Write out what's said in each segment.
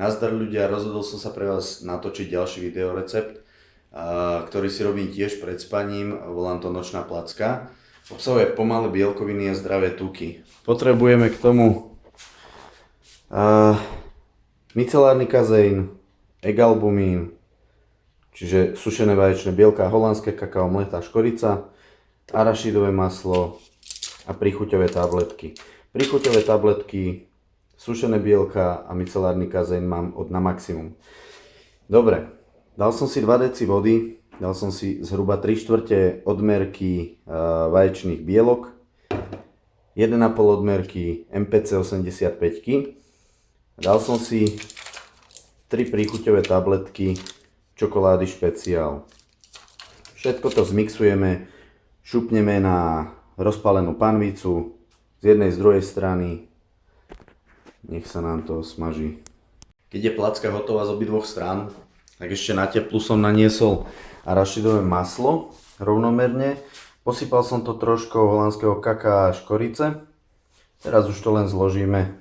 Nazdar ľudia, rozhodol som sa pre vás natočiť ďalší videorecept, ktorý si robím tiež pred spaním, volám to nočná placka. Obsahuje pomalé bielkoviny a zdravé tuky. Potrebujeme k tomu micelárny kazeín, egalbumín, čiže sušené vaječné bielka, holandské kakao, mletá škorica, arašidové maslo a príchuťové tabletky. Príchuťové tabletky, sušené bielka a micelárny kazeín mám na maximum. Dobre, dal som si 2 deci vody, dal som si zhruba 3/4 odmerky vaječných bielok, 1,5 odmerky MPC 85, dal som si 3 príchuťové tabletky čokolády špeciál. Všetko to zmixujeme, šupneme na rozpálenú panvicu z jednej z druhej strany. Nech sa nám to smaží. Keď je placka hotová z obidvoch strán, tak ešte na teplu som naniesol arašidové maslo rovnomerne. Posypal som to troškou holandského kakaa a škorice. Teraz už to len zložíme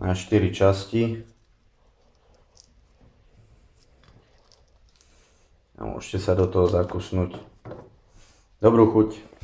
na 4 časti. A môžete sa do toho zakusnúť. Dobrú chuť.